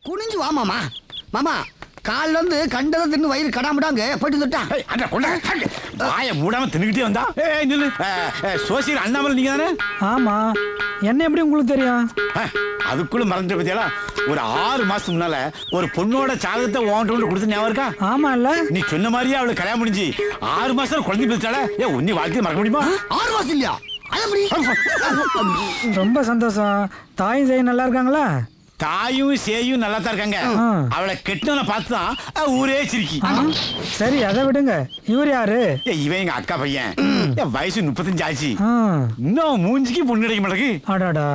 குனிஞ்சு வா மாமா. மாமா கால்ல இருந்து கண்டதை தின்னு வயிறு கடாமடாங்க போயிட்டு வந்துட்டா. அந்த கொண்டா வாயை மூடாம தின்னுக்கிட்டே வந்தா. நில்லு. சோசியல் அண்ணாமலை நீங்க தானே? ஆமா. என்ன எப்படி உங்களுக்கு தெரியும்? அதுக்குள்ள மறந்துட்டு பத்தியாலா, ஒரு 6 மாசத்துக்கு முன்னால ஒரு பொண்ணோட சாதகத்தை உன்கிட்ட கொடுத்து ஞாபகம் இருக்கா? ஆமா இல்ல, நீ சொன்ன மாதிரியே அவளுக்கு கல்யாணம் முடிஞ்சு 6 மாசம் குழந்தை பிடிச்சால. உன்னை வாழ்க்கையை மறக்க முடியுமா? 6 மாசம் இல்லையா? ரொம்ப சந்தோஷம். தாயும் செய்ய நல்லா இருக்காங்களா? தாயும் சேயும் நல்லா தான் இருக்காங்க. அவளை கெட்டவனை பார்த்துதான் ஊரே சிரிக்கி. சரி அதை விடுங்க. இவர் யாரு? இவன் எங்க அக்கா பையன். வயசு 35 ஆச்சு. இன்னும் மூஞ்சிக்கு பொண்ணு கிடைக்க மாட்டேங்குது. அடாடா.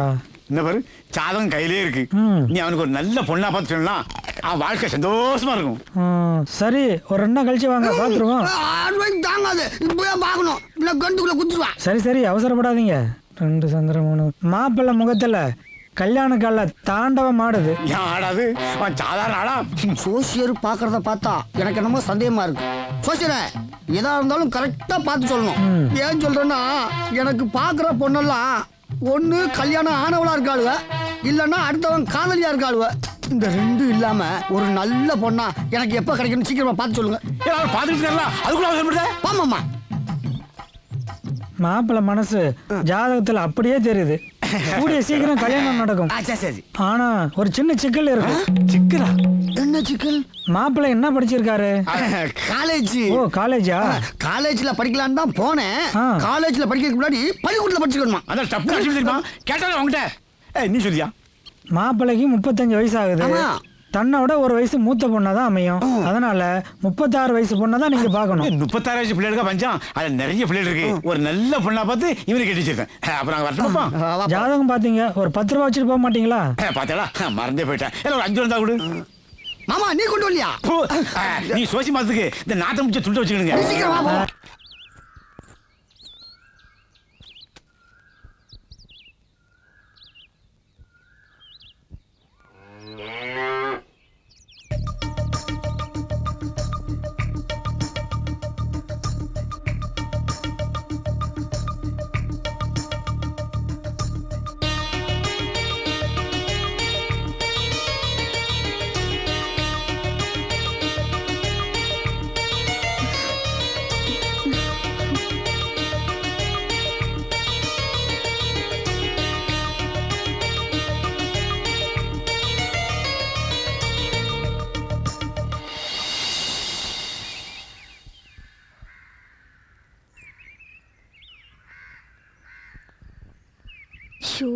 என்ன பாரு, சாதகம் கையிலே இருக்கு. நீ அவனுக்கு ஒரு நல்ல பொண்ணா பார்த்து சொல்லலாம், அவன் வாழ்க்கை சந்தோஷமா இருக்கும். சரி, ஒரு 2 நாள் கழிச்சு வாங்க, பாத்துருவோம். தாங்காது, இப்பவே பார்க்கணும். இல்ல கண்டுக்குள்ள குத்துருவா. சரி சரி, அவசரப்படாதீங்க. 2 சந்திரம் 3 மாப்பிள்ளை முகத்துல கல்யாண கால தாண்டவம் ஆடுது. ஏன் ஆடாது? அவன் சாதாரண ஆளா? சோசியர் பாக்குறத பார்த்தா எனக்கு என்னமோ சந்தேகமா இருக்கு. சோசியர எதா இருந்தாலும் கரெக்டா பார்த்து சொல்லணும். ஏன் சொல்றேன்னா, எனக்கு பாக்குற பொண்ணெல்லாம் ஒண்ணு கல்யாணம் ஆனவளா இருக்காளுவ, இல்லன்னா அடுத்தவன் காதலியா இருக்காளுவ. இந்த 2 இல்லாம ஒரு நல்ல பொண்ணா எனக்கு எப்ப கிடைக்கணும் சீக்கிரமா பார்த்து சொல்லுங்க. பாத்துட்டு அதுக்குள்ள அவசரப்படுத. ஆமாம்மா. மாப்பிள்ளை மனசு ஜாதகத்துல அப்படியே தெரியுது. கூடிய சீக்கிரம் கல்யாணம் நடக்கும். ஆனா ஒரு சின்ன சிக்கல் இருக்கு. சிக்கலா? என்ன சிக்கல்? மாப்பிள்ளை என்ன படிச்சிருக்காரு? காலேஜ். ஓ காலேஜா? காலேஜ்ல படிக்கலான்னு தான் போனேன். காலேஜ்ல படிக்கிறதுக்கு முன்னாடி பள்ளிக்கூடத்துல படிச்சுக்கணுமா? அதான் தப்பு தெரியுமா? கேட்டாலும் அவங்ககிட்ட நீ சொல்லியா? மாப்பிள்ளைக்கு 35 வயசு ஆகுது. தன்னோட ஒரு வயசு மூத்த பொண்ணாதான் அமையும். அதனால 36 வயசு பொண்ணாதான் நீங்க பாக்கணும். 36 வயசு பிள்ளைகளுக்கு பஞ்சம். அதுல நிறைய பிள்ளைகள் இருக்கு. ஒரு நல்ல பொண்ணா பார்த்து இவனை கட்டிச்சிருக்கேன். அப்புறம் வரட்டுமா? ஜாதகம் பாத்தீங்க, ஒரு 10 ரூபா வச்சுட்டு போக மாட்டீங்களா? பாத்தீங்களா, மறந்தே போயிட்டேன். ஒரு 5 ரூபா கொடு. மாமா நீ கொண்டு வரலையா? நீ சோசி மாசத்துக்கு இந்த நாட்டை முடிச்சு துண்டு வச்சுக்கணுங்க. ஷோ,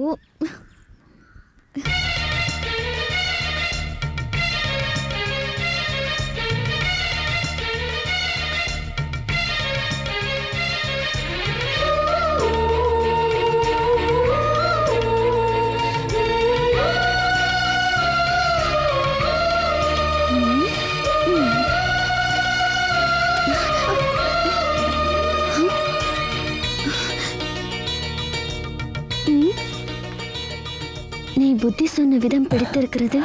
நீ புத்தி சொன்ன விதம் பிடித்திருக்கிறது.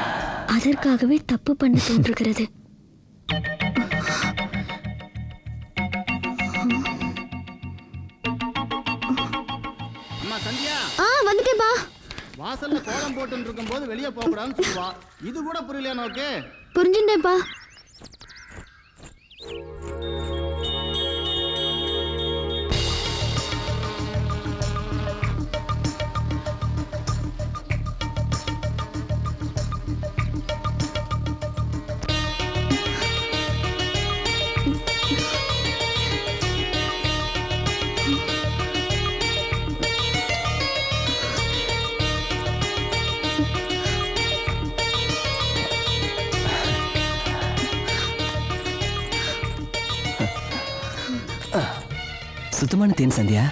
அதற்காகவே தப்பு பண்ண தோன்றுகிறது. அம்மா சந்தியா. வந்துட்டேப்பா. வாசல்ல கோலம் போட்டு இருக்கும்போது வெளியே போக கூடாதுன்னு சொல்லுவா. இது கூட புரியலையா நோக்கு? புரிஞ்சுட்டேப்பா. சுத்தமான தேன் சந்தியா.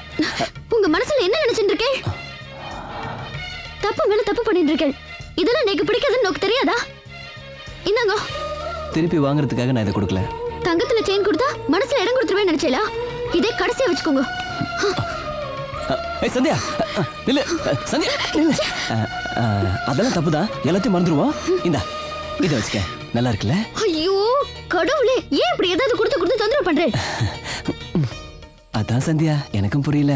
உங்க மனசுல என்ன நினைச்சிட்டு இருக்கே? தப்பு மேல தப்பு பண்ணிட்டு இருக்கேன். இதெல்லாம் எனக்கு பிடிக்காதுன்னு நோக்கு தெரியாதா? இந்தாங்க. திருப்பி வாங்குறதுக்காக நான் இதை கொடுக்கல. தங்கத்துல செயின் கொடுத்தா மனசுல இடம் கொடுத்துருவேன் நினைச்சேலா? இதே கடைசியா வச்சுக்கோங்க. ஏய் சந்தியா, இல்ல சந்தியா, அதெல்லாம் தப்புதான். எல்லாத்தையும் மறந்துடுவோம். இந்தா இதை வச்சுக்க, நல்லா இருக்குல்ல? ஐயோ கடவுளே, ஏன் இப்படி ஏதாவது கொடுத்து தொந்தரவு பண்றேன்? அதான் சந்தியா, எனக்கும் புரியல.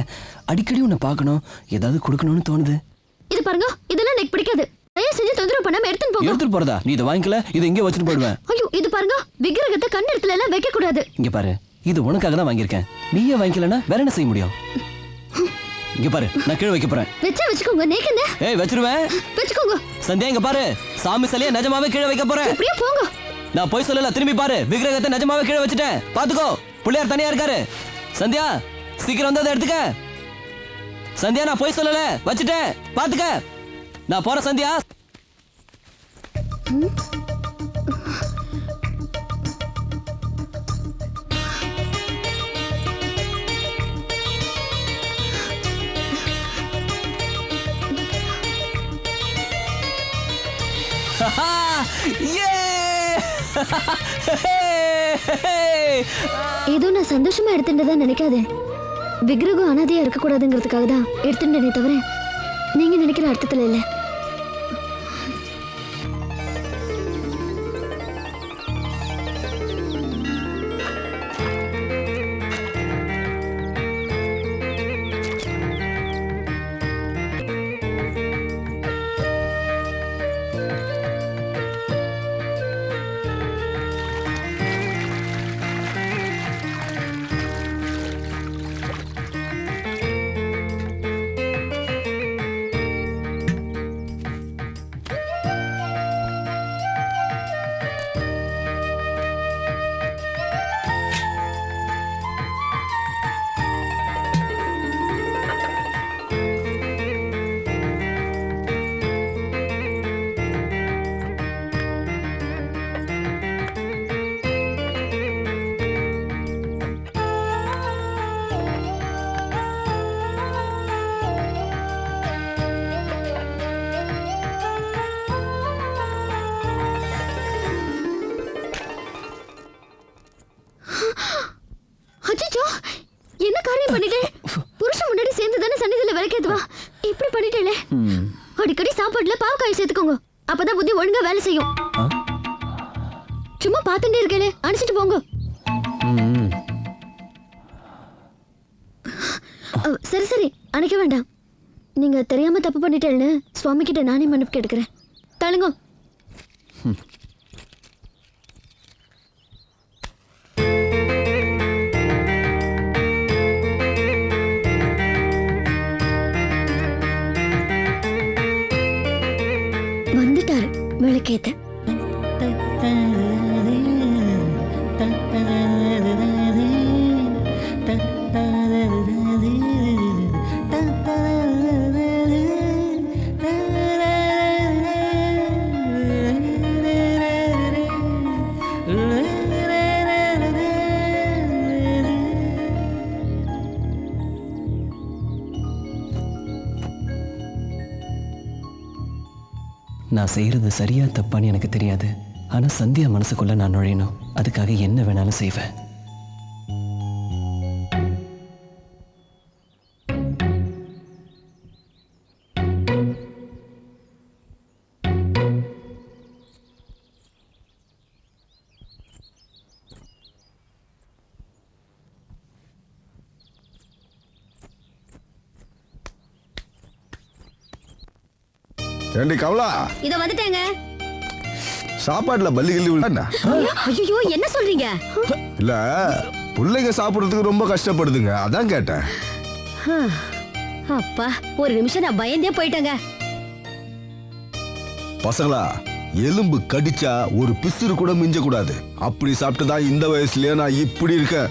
அடிக்கடி உன்னை பார்க்கணும், ஏதாவது கொடுக்கணும்னு தோணுது. இது பாருங்க, இதெல்லாம் எனக்கு பிடிக்காது. தயவு செஞ்சு தொந்தரவு பண்ணாம எடுத்துட்டு போங்க. எடுத்துட்டு போறதா? நீ இதை வாங்கிக்கல, இதை இங்கே வச்சுட்டு போயிடுவேன். ஐயோ இது பாருங்க, விக்கிரகத்தை கண்ண இடத்துல எல்லாம் வைக்க கூடாது. இங்க பாரு, இது உனக்காக தான் வாங்கியிருக்கேன். நீயே வாங்கிக்கலன்னா வேற என்ன செய்ய முடியும்? இங்க பாரு, நான் கீழே வைக்க போறேன். வெச்சா வச்சுக்கோங்க, நேக்கங்க. ஏய் வச்சிருவேன். வச்சுக்கோங்க. சந்தியா இங்க பாரு, சாமி சிலையை நிஜமாவே கீழே வைக்க போறேன். அப்படியே போங்க. நான் போய் சொல்லல, திரும்பி பாரு, விக்கிரகத்தை நிஜமாவே கீழே வச்சுட்டேன். பாத்துக்கோ, பிள்ளையார் தனியா இருக்காரு. சந்தியா சீக்கிரம் வந்து அதை எடுத்துக்க. சந்தியா நான் போய் சொல்லல, வச்சுட்டேன், பாத்துக்க. நான் போறேன் சந்தியா. ஏதோ நான் சந்தோஷமா எடுத்துட்டதா நினைக்காதே. விக்கிரகம் அனாதையா இருக்க கூடாதுங்கிறதுக்காக தான் எடுத்துட்டேனே தவிர நீங்க நினைக்கிற அர்த்தத்துல இல்ல. அச்சச்சோ, என்ன காரியம் பண்ணிட்டேன்? புருஷன் முன்னாடி சேர்ந்து தானே சன்னிதில விளக்கேத்துவா, இப்படி பண்ணிட்டேனே. அடிக்கடி சாப்பாட்டுல பாவக்காய் சேர்த்துக்கோங்க, அப்பதான் புத்தி ஒழுங்கா வேலை செய்யும். சும்மா பார்த்துட்டே இருக்கேனே, அடிச்சிட்டு போங்க. சரி சரி, அணைக்க வேண்டாம். நீங்க தெரியாம தப்பு பண்ணிட்டேன்னு சுவாமி கிட்ட நானே மன்னிப்பு கேட்டுக்கிறேன். தள்ளுங்க. வந்துட்டாரு விளக்கேத்த. நான் செய்யறது சரியா தப்பான்னு எனக்கு தெரியாது. ஆனா சந்தியா மனசுக்குள்ள நான் நுழையணும். அதுக்காக என்ன வேணாலும் செய்வேன். ஏண்டி கமலா, இத வந்துட்டேங்க. சாப்பாட்டுல பல்லி கிள்ளி விழுந்தா? ஐயோ என்ன சொல்றீங்க? இல்ல, பிள்ளைங்க சாப்பிடுறதுக்கு ரொம்ப கஷ்டப்படுதுங்க, அதான் கேட்டேன். அப்பா, ஒரு நிமிஷம் நான் பயந்தே போயிட்டேங்க. பசங்களா, எலும்பு கடிச்சா ஒரு பிசுறு கூட மிஞ்ச கூடாது. அப்படி சாப்பிட்டுதான் இந்த வயசுலயே நான் இப்படி இருக்கேன்.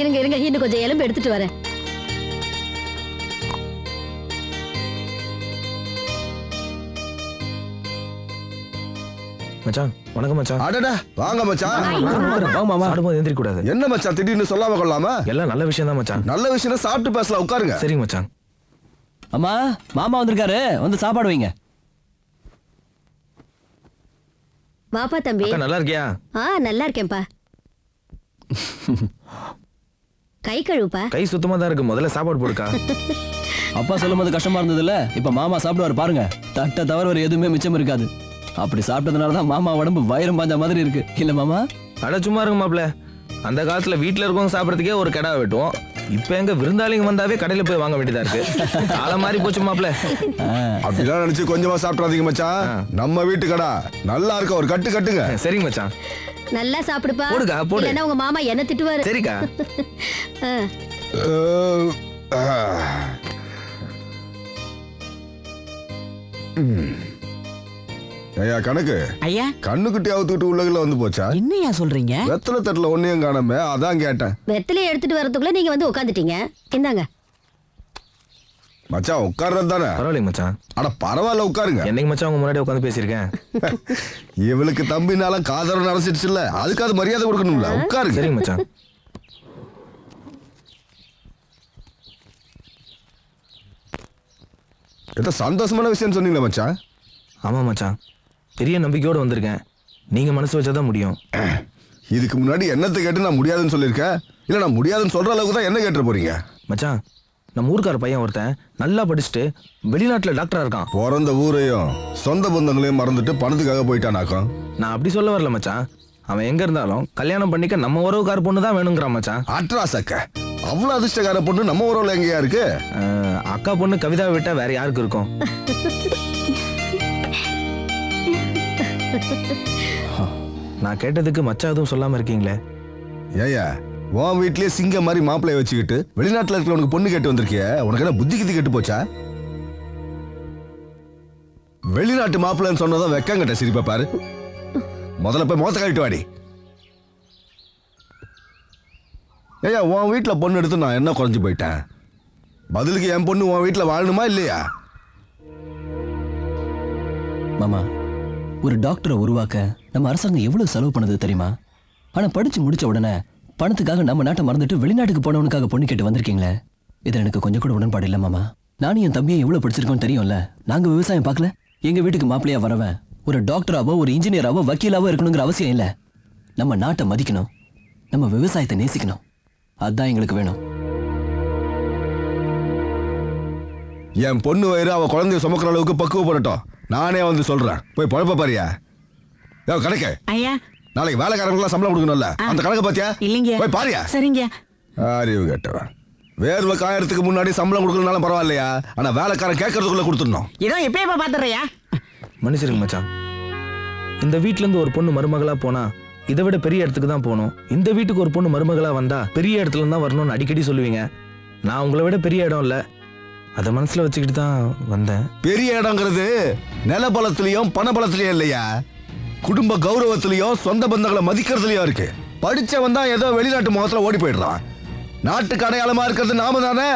இருங்க இருங்க, இன்னும் கொஞ்சம் எலும்பு எடுத்துட்டு வரேன். மச்சான் வணக்கம் மச்சான். அடடா வாங்க மச்சான். வாங்க மாமா. சாப்பிடும்போது எந்திரிக்க கூடாது. என்ன மச்சான் திடீர்னு சொல்லாம கொள்ளாம? எல்லாம் நல்ல விஷயம் தான் மச்சான். நல்ல விஷயம், சாப்பிட்டு பேசலாம், உட்காருங்க. சரிங்க மச்சான். அம்மா, மாமா வந்திருக்காரு, வந்து சாப்பாடு வைங்க. வாப்பா தம்பி. அக்கா நல்லா இருக்கியா? நல்லா இருக்கேன்ப்பா. கை கழுவுப்பா. கை சுத்தமா தான் இருக்கு, முதல்ல சாப்பாடு போடுக்கா. அப்பா சொல்லும் போது கஷ்டமா இருந்ததுல்ல, இப்ப மாமா சாப்பிடுவாரு பாருங்க. தட்டை தவிர வேற எதுவுமே மிச்சம் இருக்காது. அப்படி சாப்பிட்டதுனாலதான் மாமா உடம்பு வயிறம் பாஞ்ச மாதிரி இருக்கு இல்ல மாமா? அட சும்மா இருங்க மாப்ள. அந்த காலத்துல வீட்டுல இருக்கவங்க சாப்பிடறதுக்கே ஒரு கடா வெட்டுவோம். இப்ப எங்க விருந்தாளிங்க வந்தாவே கடையில போய் வாங்க வேண்டியதா இருக்கு. காலம் மாறி போச்சு மாப்ள. அப்படிலாம் நினைச்சு கொஞ்சமா சாப்பிடாதீங்க மச்சான். நம்ம வீட்டு கடை நல்லா இருக்க, ஒரு கட்டு கட்டுங்க. சரிங்க மச்சான். நல்லா சாப்பிடுப்பா. போடுக்கா, போடு. இல்லைன்னா உங்க மாமா என்ன திட்டுவாரு. சரிக்கா. ஐயா கணக்கு ஐயா கண்ணுக்குட்டி அவுத்துக்கிட்டு உள்ளதுல வந்து போச்சா? என்னையா சொல்றீங்க? வெத்தலை தட்டுல ஒன்னையும் காணாம, அதான் கேட்டேன். வெத்தலையை எடுத்துட்டு வரதுக்குள்ள நீங்க வந்து உட்காந்துட்டீங்க. இந்தாங்க. மச்சான் உட்கார்றது தானே? பரவாயில்லைங்க மச்சான். அட பரவாயில்ல உட்காருங்க. என்னைக்கு மச்சான் உங்க முன்னாடி உட்காந்து பேசியிருக்கேன். இவளுக்கு தம்பினால காதல் நடந்துச்சுல்ல, அதுக்காவது மரியாதை கொடுக்கணும்ல. உட்காருங்க. சரிங்க மச்சான். ஏதோ சந்தோஷமான விஷயம் சொன்னீங்களா மச்சான்? ஆமா மச்சான், பெரிய நம்பிக்கையோட வந்திருக்கேன். நீங்க மனசு வச்சாதான் முடியும். இதுக்கு முன்னாடி என்னத்தை கேட்டு நான் முடியாதுன்னு சொல்லியிருக்கேன்? இல்ல நான் முடியாதுன்னு சொல்ற அளவுக்கு தான் என்ன கேட்டு போறீங்க? மச்சான், நம்ம ஊர்க்கார பையன் ஒருத்தன் நல்லா படிச்சுட்டு வெளிநாட்டுல டாக்டரா இருக்கான். பிறந்த ஊரையும் சொந்த பந்தங்களையும் மறந்துட்டு பணத்துக்காக போயிட்டானாக்கும். நான் அப்படி சொல்ல வரல மச்சான். அவன் எங்க இருந்தாலும் கல்யாணம் பண்ணிக்க நம்ம உறவுக்கார பொண்ணு தான் வேணுங்கிறான் மச்சான். அட்ராசக்க அவ்வளவு அதிர்ஷ்டக்கார பொண்ணு நம்ம உறவுல எங்கேயா இருக்கு? அக்கா பொண்ணு கவிதாவை விட்டா வேற யாருக்கு இருக்கும்? நான் கேட்டதுக்கு மச்சான் எதுவும் சொல்லாம இருக்கீங்களே. ஏயா உன் வீட்லயே சிங்க மாதிரி மாப்பிளைய வச்சுக்கிட்டு வெளிநாட்டுல இருக்கிறவனுக்கு பொண்ணு கேட்டு வந்திருக்கிய, உனக்கு என்ன புத்தி கித்தி கெட்டு போச்சா? வெளிநாட்டு மாப்பிள்ளைன்னு சொன்னதான் வெக்கங்கிட்ட சிரிப்பா பாரு. முதல்ல போய் மோத்த கழிட்டு வாடி. ஏயா உன் வீட்டுல பொண்ணு எடுத்து நான் என்ன குறைஞ்சு போயிட்டேன்? பதிலுக்கு என் பொண்ணு உன் வீட்டுல வாழணுமா இல்லையா? மாமா, ஒரு டாக்டரை உருவாக்க நம்ம அரசாங்கம் எவ்வளவு செலவு பண்ணது தெரியுமா? ஆனா படிச்சு முடிச்ச உடனே பணத்துக்காக நம்ம நாட்டை மறந்துட்டு வெளிநாட்டுக்கு போனவனுக்காக பொண்ணு கேட்டு வந்திருக்கீங்களே, இதுல எனக்கு கொஞ்சம் கூட உடன்பாடு இல்லை மாமா. நானும் என் தம்பியை எவ்வளவு படிச்சிருக்கோன்னு தெரியும்ல. நாங்க விவசாயம் பார்க்கல. எங்க வீட்டுக்கு மாப்பிள்ளையா வரவன் ஒரு டாக்டராவோ ஒரு இன்ஜினியராவோ வக்கீலாவோ இருக்கணுங்கிற அவசியம் இல்லை. நம்ம நாட்டை மதிக்கணும், நம்ம விவசாயத்தை நேசிக்கணும். அதுதான் எங்களுக்கு வேணும். என் பொண்ணு வயிறு அவ குழந்தைய சுமக்கிற அளவுக்கு பக்குவப்படட்டும். நானே வந்து சொல்றேன். போய் பழப்ப பாரியா. கணக்கு ஐயா நாளைக்கு வேலைக்காரங்களுக்குலாம் சம்பளம் கொடுக்கணும்ல, அந்த கணக்கு பாத்தியா? இல்லைங்க. போய் பாரியா. சரிங்க. அறிவு கேட்டவன். வேர்வை காயறதுக்கு முன்னாடி சம்பளம் கொடுக்கணும்னாலும் பரவாயில்லையா, ஆனா வேலைக்காரன் கேட்கறதுக்குள்ள கொடுத்துடணும். இதோ இப்ப பாத்துறியா? மன்னிச்சிருங்க மச்சான். இந்த வீட்ல இருந்து ஒரு பொண்ணு மருமகளா போனா இதை விட பெரிய இடத்துக்கு தான் போகணும். இந்த வீட்டுக்கு ஒரு பொண்ணு மருமகளா வந்தா பெரிய இடத்துல தான் வரணும்னு அடிக்கடி சொல்லுவீங்க. நான் உங்களை விட பெரிய இடம் இல்ல, அதை மனசுல வச்சுக்கிட்டு தான் வந்தேன். பெரிய இடங்கிறது நிலபலத்திலையும் பணபலத்திலையும் இல்லையா, குடும்ப கௌரவத்திலையும் சொந்த பந்தங்களை மதிக்கிறதுலயும் இருக்கு. படிச்சவன் தான் ஏதோ வெளிநாட்டு முகத்துல ஓடி போயிடுறான். நாட்டுக்கு அடையாளமா இருக்கிறது நாம தானே.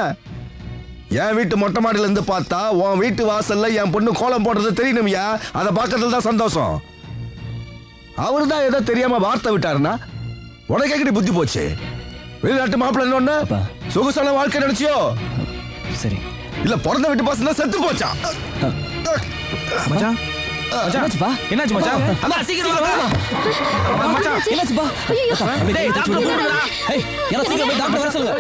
என் வீட்டு மொட்டை மாடியில இருந்து பார்த்தா உன் வீட்டு வாசல்ல என் பொண்ணு கோலம் போடுறது தெரியணும்யா. அதை பார்க்கறதுல தான் சந்தோஷம். அவரு தான் ஏதோ தெரியாம வார்த்தை விட்டாருன்னா உனக்கு எங்கடி புத்தி போச்சு? வெளிநாட்டு மாப்பிள்ளை ஒண்ணு சொகுசான வாழ்க்கை நினைச்சியோ? சரி. இல்ல பிறந்த வீட்டு பசங்க செத்து போச்சா? மச்சான் என்னாச்சுப்பா? என்னாச்சு மச்சான்? அதான் சீக்கிரம் வா. மச்சான் என்னாச்சுப்பா? டேய் டாக்டர் கூப்பிடுடா. ஏய், யாரோ சீக்கிரம் போய் டாக்டர் வர சொல்லுங்க.